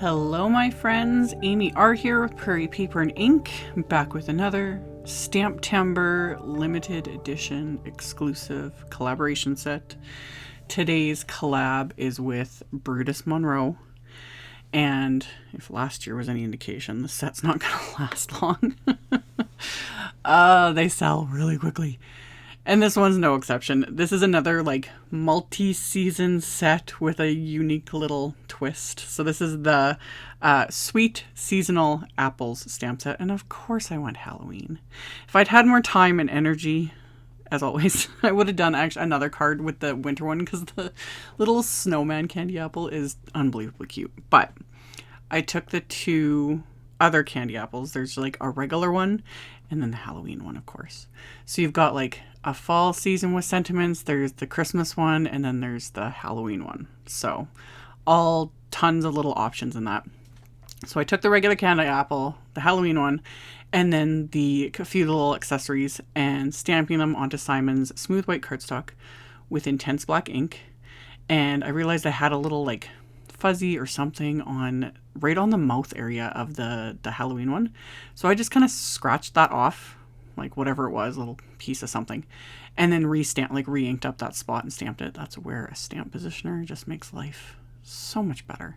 Hello my friends, AmyR here with Prairie Paper and Ink, back with another STAMPtember limited edition exclusive collaboration set. Today's collab is with Brutus Monroe, and if last year was any indication, the set's not going to last long. They sell really quickly. And this one's no exception. This is another like multi-season set with a unique little twist. So this is the Sweet Seasonal Apples stamp set. And of course I went Halloween. If I'd had more time and energy, as always, I would have done actually another card with the winter one because the little snowman candy apple is unbelievably cute. But I took the two other candy apples. There's like a regular one and then the Halloween one, of course. So you've got like a fall season with sentiments, there's the Christmas one, and then there's the Halloween one. So all tons of little options in that. So I took the regular candy apple, the Halloween one, and then a few little accessories and stamping them onto Simon's smooth white cardstock with intense black ink. And I realized I had a little like fuzzy or something right on the mouth area of the Halloween one. So I just kind of scratched that off, like whatever it was, a little piece of something, and then re-inked up that spot and stamped it. That's where a stamp positioner just makes life so much better.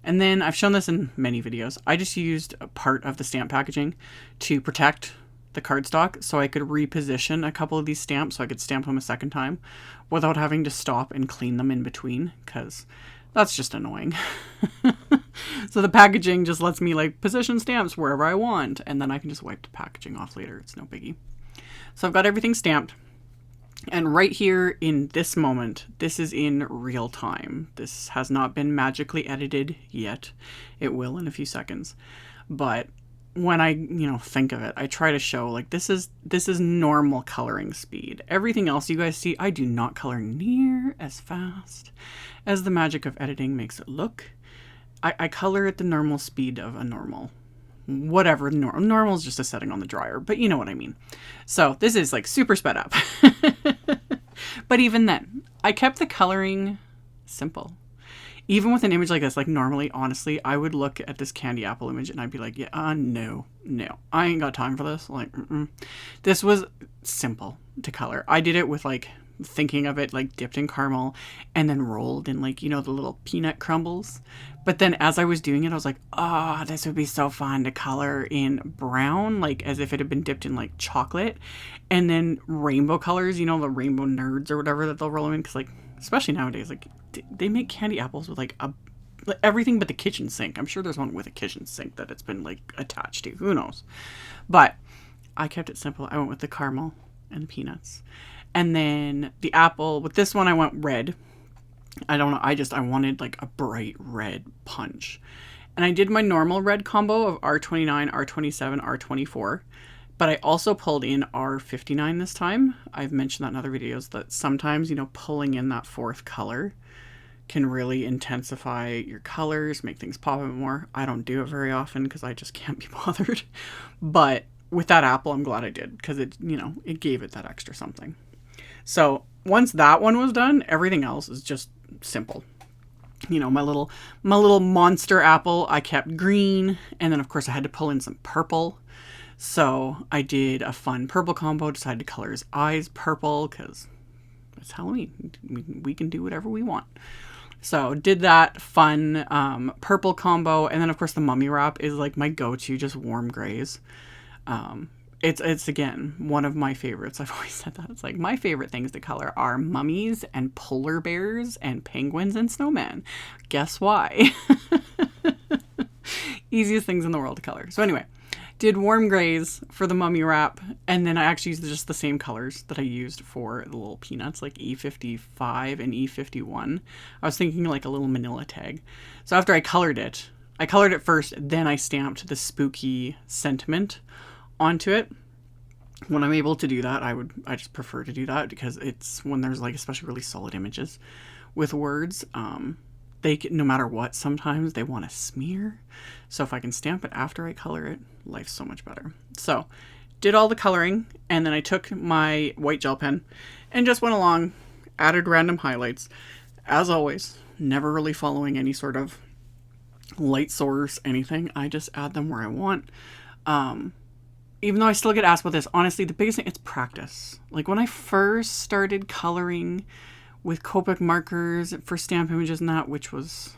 And then I've shown this in many videos. I just used a part of the stamp packaging to protect the cardstock so I could reposition a couple of these stamps so I could stamp them a second time without having to stop and clean them in between, because that's just annoying. So the packaging just lets me like position stamps wherever I want, and then I can just wipe the packaging off later. It's no biggie. So I've got everything stamped, and right here in this moment, this is in real time. This has not been magically edited yet. It will in a few seconds. But when I, think of it, I try to show like this is normal coloring speed. Everything else you guys see, I do not color near as fast as the magic of editing makes it look. I color at the normal speed of a normal, whatever. Normal is just a setting on the dryer, but you know what I mean. So this is like super sped up. But even then, I kept the coloring simple. Even with an image like this, like normally, honestly, I would look at this candy apple image and I'd be like, yeah, no, I ain't got time for this. Like, This was simple to color. I did it with like thinking of it like dipped in caramel and then rolled in like, the little peanut crumbles. But then as I was doing it, I was like, this would be so fun to color in brown, like as if it had been dipped in like chocolate, and then rainbow colors, the rainbow nerds or whatever that they'll roll them in. Cause like, especially nowadays, like they make candy apples with like everything but the kitchen sink. I'm sure there's one with a kitchen sink that it's been like attached to, who knows? But I kept it simple. I went with the caramel and the peanuts. And then the apple, with this one I went red. I don't know, I wanted like a bright red punch. And I did my normal red combo of R29, R27, R24. But I also pulled in R59 this time. I've mentioned that in other videos that sometimes, pulling in that fourth color can really intensify your colors, make things pop a bit more. I don't do it very often because I just can't be bothered. But with that apple, I'm glad I did because it gave it that extra something. So once that one was done, everything else is just simple. My little monster apple, I kept green. And then of course I had to pull in some purple. So I did a fun purple combo, decided to color his eyes purple because it's Halloween. We can do whatever we want. So did that fun purple combo. And then of course the mummy wrap is like my go-to, just warm grays. It's again, one of my favorites. I've always said that. It's like my favorite things to color are mummies and polar bears and penguins and snowmen. Guess why? Easiest things in the world to color. So anyway, did warm grays for the mummy wrap, and then I actually used just the same colors that I used for the little peanuts, like E55 and E51. I was thinking like a little manila tag. So after I colored it first, then I stamped the spooky sentiment onto it. When I'm able to do that, I just prefer to do that because it's when there's like especially really solid images with words, no matter what, sometimes they want to smear. So if I can stamp it after I color it, life's so much better. So did all the coloring, and then I took my white gel pen and just went along, added random highlights. As always, never really following any sort of light source, anything. I just add them where I want. Even though I still get asked about this, honestly, the biggest thing, it's practice. Like when I first started coloring with Copic markers for stamp images and that, which was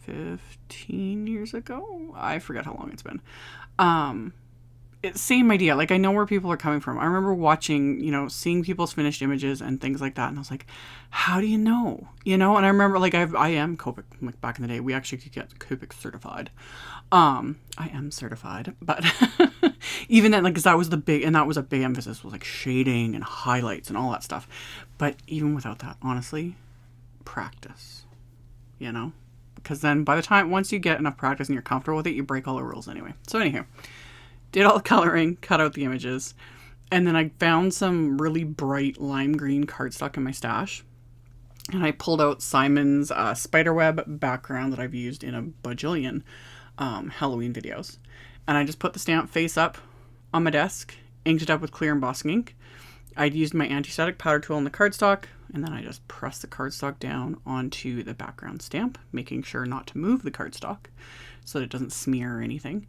15 years ago. I forget how long it's been. It's same idea. Like I know where people are coming from. I remember watching, you know, seeing people's finished images and things like that. And I was like, how do you know? You know? And I remember like I am Copic, like back in the day, we actually could get Copic certified. I am certified, but even then, like, cause that was the big, and that was a big emphasis, was like shading and highlights and all that stuff. But even without that, honestly, practice, you know? Because then by the time, once you get enough practice and you're comfortable with it, you break all the rules anyway. So anywho, did all the coloring, cut out the images, and then I found some really bright lime green cardstock in my stash. And I pulled out Simon's spiderweb background that I've used in a bajillion Halloween videos. And I just put the stamp face up on my desk, inked it up with clear embossing ink. I'd used my anti-static powder tool on the cardstock, and then I just pressed the cardstock down onto the background stamp, making sure not to move the cardstock so that it doesn't smear or anything.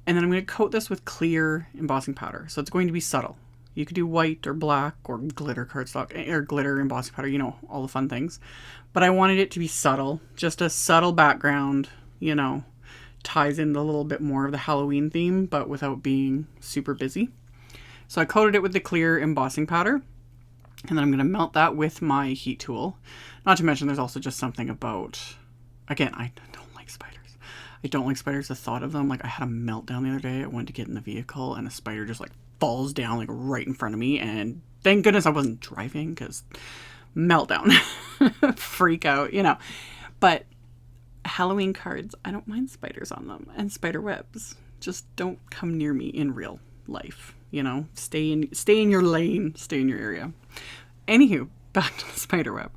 And then I'm going to coat this with clear embossing powder. So it's going to be subtle. You could do white or black or glitter cardstock or glitter embossing powder, you know, all the fun things. But I wanted it to be subtle, just a subtle background, you know, ties in a little bit more of the Halloween theme, but without being super busy. So I coated it with the clear embossing powder, and then I'm going to melt that with my heat tool. Not to mention there's also just something about, again, I don't like spiders. I don't like spiders, the thought of them. Like I had a meltdown the other day. I went to get in the vehicle and a spider just like falls down like right in front of me, and thank goodness I wasn't driving because meltdown. Freak out, you know. But Halloween cards, I don't mind spiders on them and spider webs. Just don't come near me in real life, you know. Stay in your lane, stay in your area. Anywho, back to the spider web.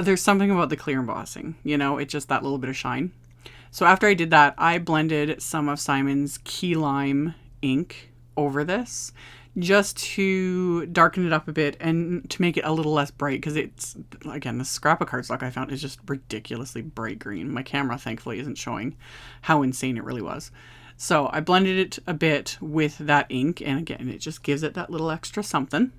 There's something about the clear embossing, you know, it's just that little bit of shine. So after I did that, I blended some of Simon's key lime ink over this just to darken it up a bit and to make it a little less bright, because it's, again, the scrap of cardstock I found is just ridiculously bright green. My camera thankfully isn't showing how insane it really was. So I blended it a bit with that ink, and again, it just gives it that little extra something.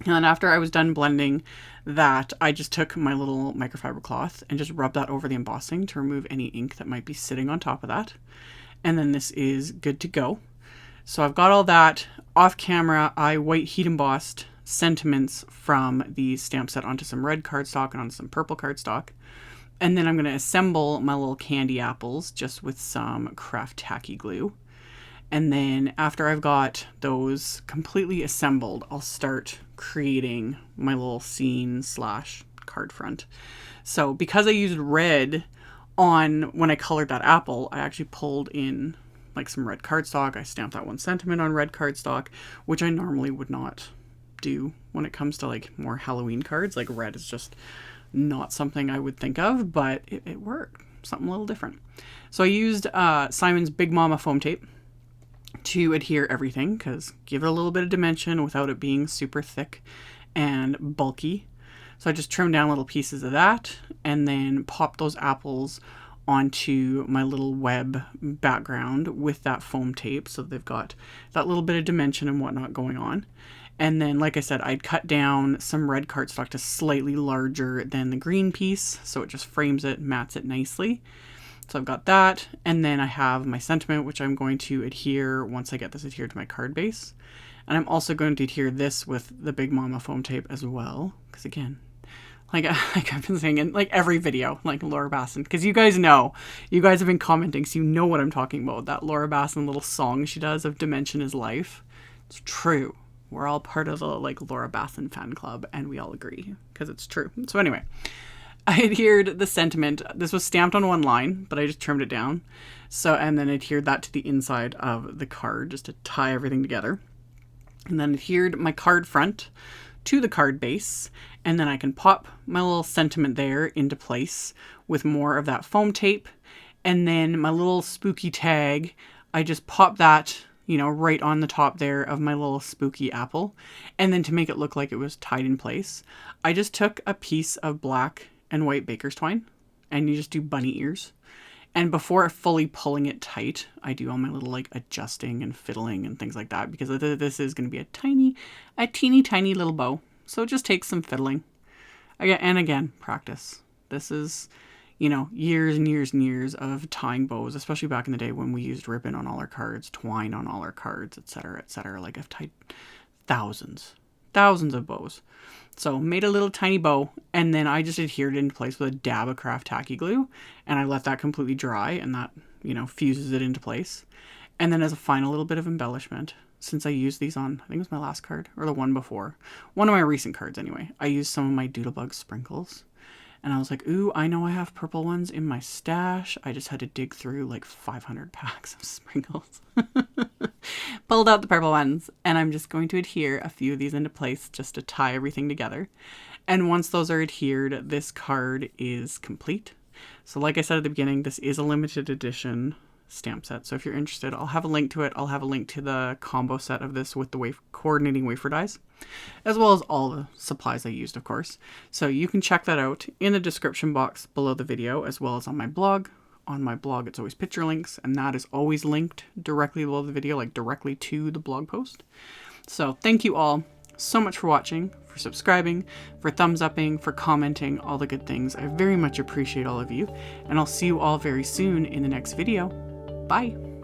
And then after I was done blending that, I just took my little microfiber cloth and just rubbed that over the embossing to remove any ink that might be sitting on top of that. And then this is good to go. So I've got all that. Off camera, I white heat embossed sentiments from the stamp set onto some red cardstock and onto some purple cardstock. And then I'm going to assemble my little candy apples just with some craft tacky glue. And then after I've got those completely assembled, I'll start creating my little scene / card front. So because I used red on when I colored that apple, I actually pulled in like some red cardstock. I stamped that one sentiment on red cardstock, which I normally would not do when it comes to like more Halloween cards. Like red is just not something I would think of, but it worked. Something a little different. So I used Simon's Big Mama foam tape to adhere everything, because give it a little bit of dimension without it being super thick and bulky. So I just trimmed down little pieces of that and then popped those apples onto my little web background with that foam tape, so they've got that little bit of dimension and whatnot going on. And then, like I said, I'd cut down some red cardstock to slightly larger than the green piece, so it just frames it, mats it nicely. So I've got that, and then I have my sentiment, which I'm going to adhere once I get this adhered to my card base. And I'm also going to adhere this with the Big Mama foam tape as well, because again, like I've been saying in like every video, like Laura Basson, because you guys know, you guys have been commenting, so you know what I'm talking about, that Laura Basson little song she does of Dimension is Life. It's true. We're all part of the like Laura Basson fan club, and we all agree, because it's true. So anyway, I adhered the sentiment. This was stamped on one line, but I just trimmed it down. So, and then adhered that to the inside of the card just to tie everything together. And then adhered my card front to the card base. And then I can pop my little sentiment there into place with more of that foam tape. And then my little spooky tag, I just pop that, you know, right on the top there of my little spooky apple. And then to make it look like it was tied in place, I just took a piece of black and white baker's twine, and you just do bunny ears. And before fully pulling it tight, I do all my little like adjusting and fiddling and things like that, because this is going to be a teeny tiny little bow. So it just takes some fiddling. Again, practice. This is, you know, years and years and years of tying bows, especially back in the day when we used ribbon on all our cards, twine on all our cards, etc., etc. Like I've tied thousands of bows. So made a little tiny bow, and then I just adhered it into place with a dab of craft tacky glue, and I let that completely dry, and that, you know, fuses it into place. And then as a final little bit of embellishment, since I used these on, I think it was my last card, or the one before, one of my recent cards anyway, I used some of my Doodlebug sprinkles. And I was like, ooh, I know I have purple ones in my stash. I just had to dig through like 500 packs of sprinkles. Pulled out the purple ones, and I'm just going to adhere a few of these into place just to tie everything together. And once those are adhered, this card is complete. So like I said at the beginning, this is a limited edition stamp set. So if you're interested, I'll have a link to it. I'll have a link to the combo set of this with the coordinating wafer dies, as well as all the supplies I used, of course. So you can check that out in the description box below the video, as well as on my blog. On my blog, it's always picture links, and that is always linked directly below the video, like directly to the blog post. So thank you all so much for watching, for subscribing, for thumbs upping, for commenting, all the good things. I very much appreciate all of you, and I'll see you all very soon in the next video. Bye!